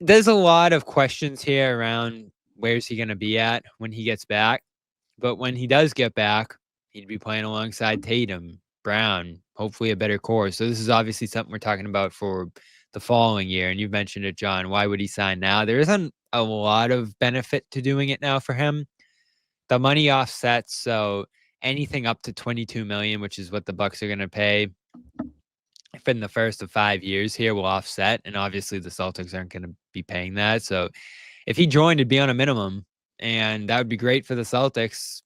There's a lot of questions here around where's he going to be at when he gets back. But when he does get back, he'd be playing alongside Tatum, Brown, hopefully a better core. So this is obviously something we're talking about for the following year. And you've mentioned it, John. Why would he sign now? There isn't a lot of benefit to doing it now for him. The money offsets, so anything up to $22 million, which is what the Bucks are going to pay in the first of 5 years here, will offset. And obviously the Celtics aren't going to be paying that. So if he joined, it'd be on a minimum, and that would be great for the Celtics.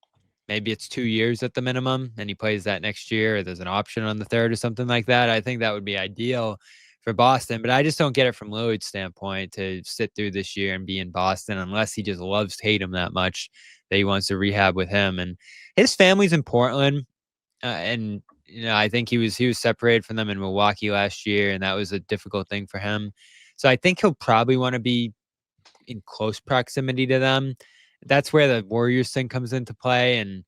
Maybe it's 2 years at the minimum, and he plays that next year, or there's an option on the third or something like that. I think that would be ideal for Boston, but I just don't get it from Lillard's standpoint to sit through this year and be in Boston unless he just loves Tatum that much that he wants to rehab with him. And his family's in Portland, and I think he was separated from them in Milwaukee last year, and that was a difficult thing for him. So I think he'll probably want to be in close proximity to them. That's where the Warriors thing comes into play, and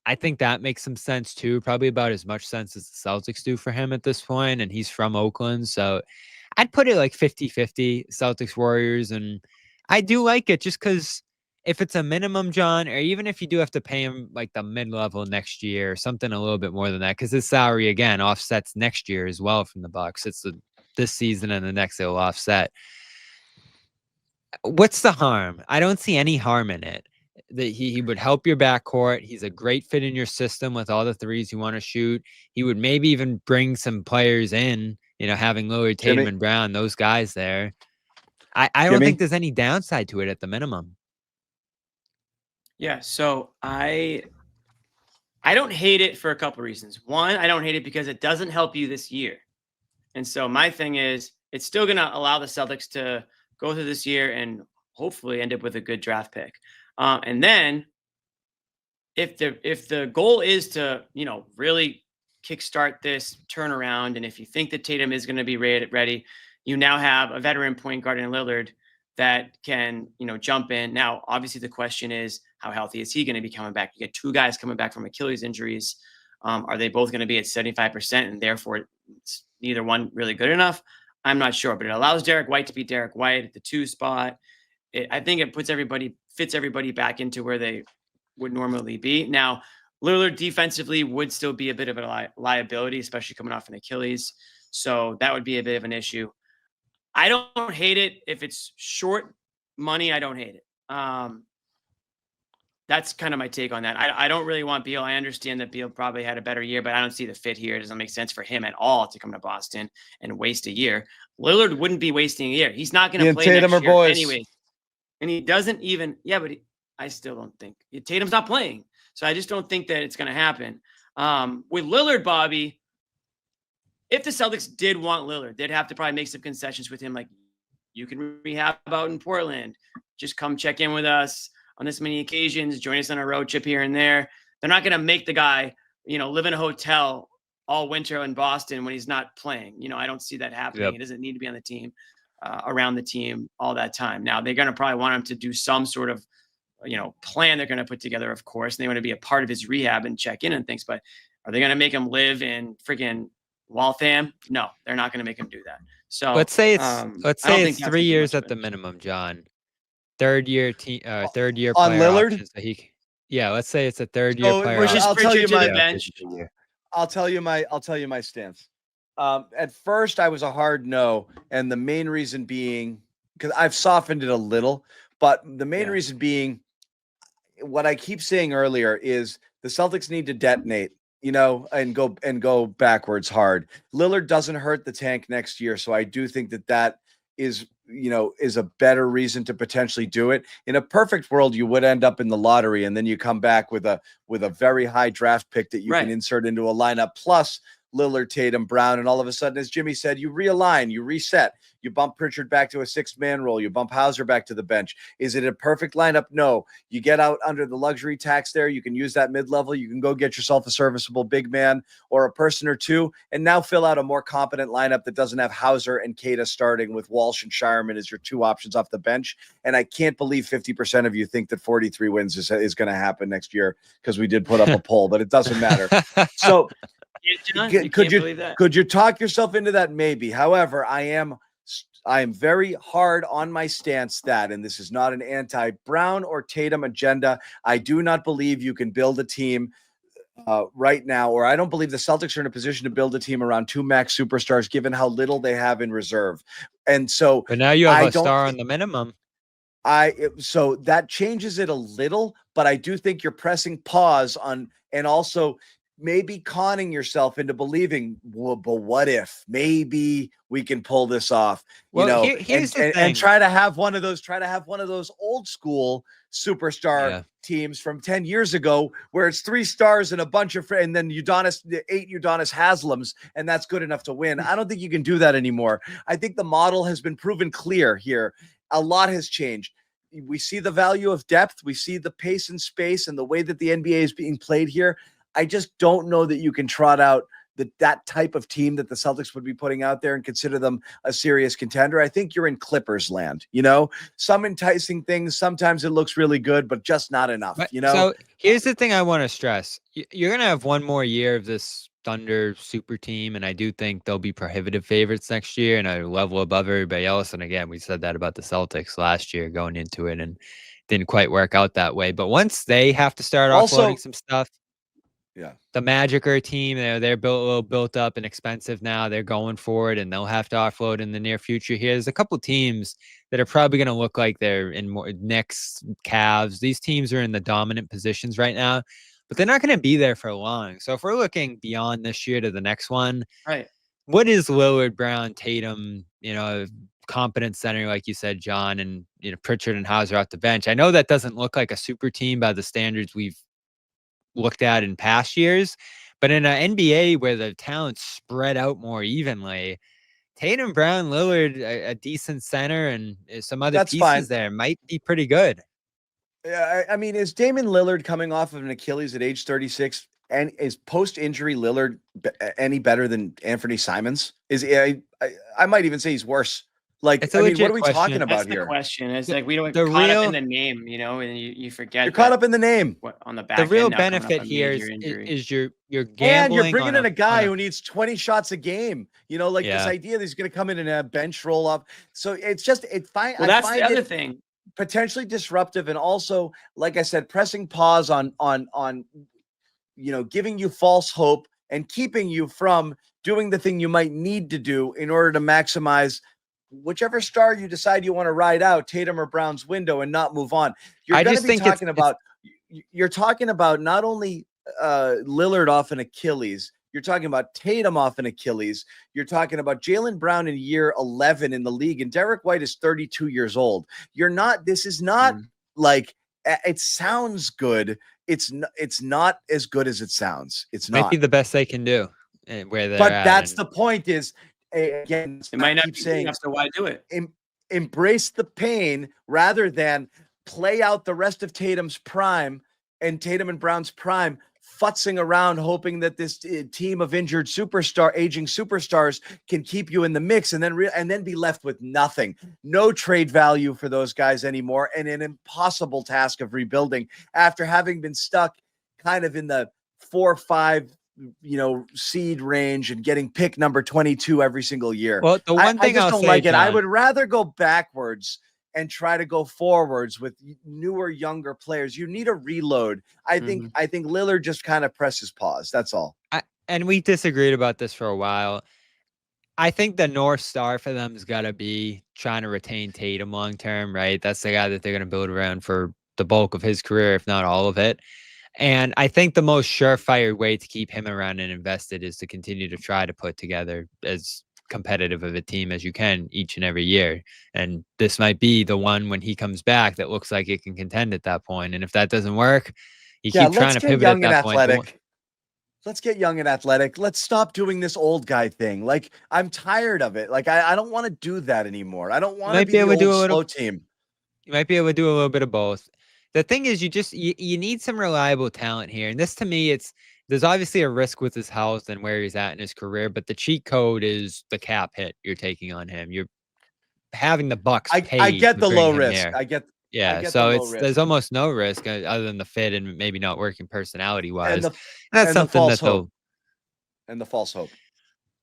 I think that makes some sense too, probably about as much sense as the Celtics do for him at this point, and he's from Oakland, so I'd put it like 50-50 Celtics Warriors, and I do like it just because if it's a minimum, John, or even if you do have to pay him like the mid-level next year or something a little bit more than that, because his salary again offsets next year as well from the Bucks. It's this season and the next it'll offset. What's the harm? I don't see any harm in it. That he would help your backcourt. He's a great fit in your system with all the threes you want to shoot. He would maybe even bring some players in, having Lillard, Tatum, and Brown, those guys there. I don't think there's any downside to it at the minimum. Yeah, so I don't hate it for a couple reasons. One, I don't hate it because it doesn't help you this year. And so my thing is, it's still going to allow the Celtics to go through this year and hopefully end up with a good draft pick. And then if the goal is to, really kickstart this turnaround, and if you think that Tatum is going to be ready, you now have a veteran point guard in Lillard that can, jump in. Now, obviously the question is, how healthy is he going to be coming back? You get two guys coming back from Achilles injuries. Are they both going to be at 75% and therefore neither one really good enough? I'm not sure, but it allows Derek White to be Derek White at the 2 spot. I think it fits everybody back into where they would normally be. Now, Lillard defensively would still be a bit of a liability, especially coming off an Achilles. So that would be a bit of an issue. I don't hate it. If it's short money, I don't hate it. That's kind of my take on that. I don't really want Beal. I understand that Beal probably had a better year, but I don't see the fit here. It doesn't make sense for him at all to come to Boston and waste a year. Lillard wouldn't be wasting a year. He's not going to play Tatum next year boys. anyway. And he doesn't even, I still don't think Tatum's not playing. So I just don't think that it's going to happen. With Lillard, Bobby, if the Celtics did want Lillard, they'd have to probably make some concessions with him. Like, you can rehab out in Portland. Just come check in with us on this many occasions, join us on a road trip here and there. They're not going to make the guy, live in a hotel all winter in Boston when he's not playing. I don't see that happening. Yep. He doesn't need to be on the team, around the team all that time. Now, they're going to probably want him to do some sort of, plan they're going to put together, of course, and they want to be a part of his rehab and check in and things. But are they going to make him live in freaking Waltham? No, they're not going to make him do that. So let's say it's 3 years at the minimum, John. Third year player on Lillard. Let's say it's a third year player. I'll tell you my bench. I'll tell you my stance. At first, I was a hard no, and the main reason being because I've softened it a little, but the main reason being what I keep saying earlier is the Celtics need to detonate, and go backwards hard. Lillard doesn't hurt the tank next year, so I do think that is a better reason to potentially do it. In a perfect world, you would end up in the lottery, and then you come back with a very high draft pick that you can insert into a lineup, plus Lillard, Tatum, Brown, and all of a sudden, as Jimmy said, you realign, you reset, you bump Pritchard back to a 6-man role, you bump Hauser back to the bench. Is it a perfect lineup? No. You get out under the luxury tax there. You can use that mid-level. You can go get yourself a serviceable big man or a person or two, and now fill out a more competent lineup that doesn't have Hauser and Kata starting with Walsh and Shireman as your 2 options off the bench. And I can't believe 50% of you think that 43 wins is going to happen next year, because we did put up a poll, but it doesn't matter. So could you talk yourself into that? Maybe. However, I am I am very hard on my stance that, and this is not an anti-Brown or Tatum agenda. I do not believe you can build a team right now, or I don't believe the Celtics are in a position to build a team around 2 max superstars, given how little they have in reserve. And so, but now you have a star on the minimum. So that changes it a little, but I do think you're pressing pause on, and also maybe conning yourself into believing, well, but what if maybe we can pull this off, well, here's the thing. And try to have one of those old school superstar teams from 10 years ago, where it's 3 stars and a bunch of and then 8 Udonis Haslams, and that's good enough to win. I don't think you can do that anymore. I think the model has been proven clear here. A lot has changed. We see the value of depth. We see the pace and space and the way that the NBA is being played here. I just don't know that you can trot out that type of team that the Celtics would be putting out there and consider them a serious contender. I think you're in Clippers land, some enticing things. Sometimes it looks really good, but just not enough, So here's the thing I want to stress. You're going to have one more year of this Thunder super team, and I do think they'll be prohibitive favorites next year and a level above everybody else. And again, we said that about the Celtics last year going into it, and didn't quite work out that way. But once they have to start offloading some stuff, the Magic are a team. They're a little built up and expensive now. They're going for it, and they'll have to offload in the near future. Here's a couple teams that are probably going to look like they're in more Knicks, Cavs. These teams are in the dominant positions right now, but they're not going to be there for long. So if we're looking beyond this year to the next one, right? What is Lillard, Brown, Tatum, competent center, like you said, John, and Pritchard and Hauser off the bench? I know that doesn't look like a super team by the standards we've looked at in past years, but in an NBA where the talent's spread out more evenly, Tatum, Brown, Lillard, a decent center, and some other pieces there might be pretty good. Yeah, I mean, is Damian Lillard coming off of an Achilles at age 36, and is post-injury Lillard any better than Anthony Simons? I might even say he's worse. Like, I mean, what are we talking about here? That's the question. It's like we don't caught up in the name, and you forget. You're caught up in the name. On the back. The real benefit here is you're gambling, and you're bringing in a guy who needs 20 shots a game. This idea that he's going to come in and a bench roll up. So it's just fine. Well, that's the other thing. Potentially disruptive, and also, like I said, pressing pause on giving you false hope and keeping you from doing the thing you might need to do in order to maximize whichever star you decide you want to ride out, Tatum or Brown's window, and not move on. You're talking about not only Lillard off an Achilles, you're talking about Tatum off an Achilles. You're talking about Jaylen Brown in year 11 in the league, and Derek White is 32 years old. This is not like, it sounds good. It's not as good as it sounds. It's not. Might be the best they can do. But that's the point is, again, it might not be saying enough, so why do it? Embrace the pain rather than play out the rest of Tatum's prime and Tatum and Brown's prime, futzing around, hoping that this team of aging superstars can keep you in the mix, and then be left with nothing. No trade value for those guys anymore, and an impossible task of rebuilding after having been stuck kind of in the 4 or 5 seed range and getting pick number 22 every single year. Well, the one thing I just don't like it. John, I would rather go backwards and try to go forwards with newer, younger players. You need a reload. I think Lillard just kind of presses pause. That's all. And we disagreed about this for a while. I think the North Star for them has got to be trying to retain Tatum long term, right? That's the guy that they're going to build around for the bulk of his career, if not all of it. And I think the most surefire way to keep him around and invested is to continue to try to put together as competitive of a team as you can each and every year. And this might be the one when he comes back that looks like it can contend at that point. And if that doesn't work, you keep trying to pivot at that point. Let's get young and athletic. Let's stop doing this old guy thing. Like, I'm tired of it. Like, I don't want to do that anymore. I don't want to be the old slow team. You might be able to do a little bit of both. The thing is, you need some reliable talent here. And this, to me, there's obviously a risk with his health and where he's at in his career, but the cheat code is the cap hit you're taking on him. You're having the Bucks pay. I get the low risk. There's almost no risk other than the fit and maybe not working personality wise. That's something that and the false hope.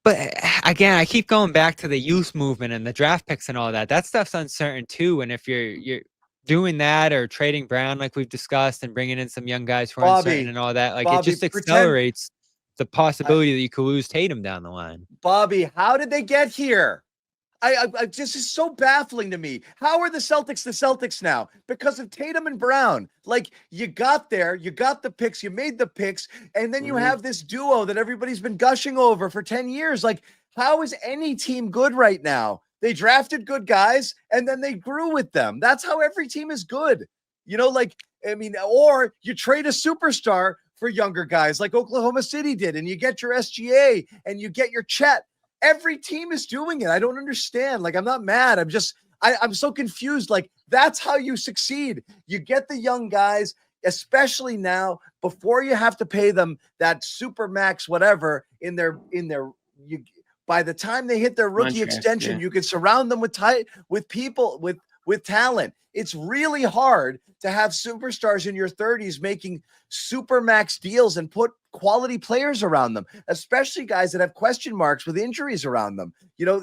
But again, I keep going back to the youth movement and the draft picks and all that. That stuff's uncertain too. And if you're doing that or trading Brown like we've discussed and bringing in some young guys who are uncertain and all that, like it just accelerates the possibility that you could lose Tatum down the line. Bobby, how did they get here? I just is so baffling to me. How are the Celtics now? Because of Tatum and Brown. Like, you got there, you got the picks, you made the picks, and then you have this duo that everybody's been gushing over for 10 years. Like, how is any team good right now? They drafted good guys and then they grew with them. That's how every team is good. You know, like, I mean, or you trade a superstar for younger guys like Oklahoma City did, and you get your SGA and you get your Chet. Every team is doing it. I don't understand. Like, I'm not mad. I'm so confused. Like, that's how you succeed. You get the young guys, especially now, before you have to pay them that super max, whatever by the time they hit their rookie extension, you can surround them with people with talent. It's really hard to have superstars in your 30s making super max deals and put quality players around them, especially guys that have question marks with injuries around them. You know,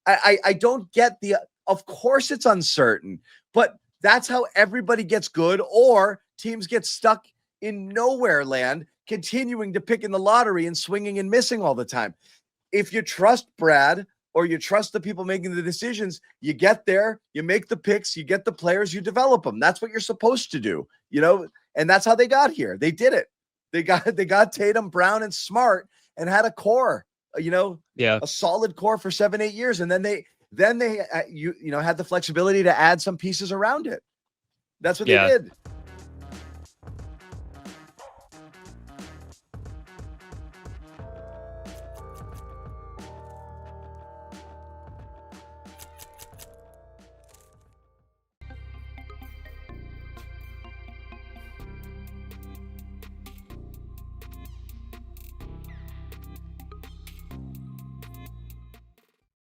I don't get of course it's uncertain, but that's how everybody gets good, or teams get stuck in nowhere land, continuing to pick in the lottery and swinging and missing all the time. If you trust Brad, or you trust the people making the decisions, you get there, you make the picks, you get the players, you develop them. That's what you're supposed to do, you know, and that's how they got here. They did it. They got Tatum, Brown, and Smart, and had a core, a solid core for 7-8 years, and then they had the flexibility to add some pieces around it. That's what they did.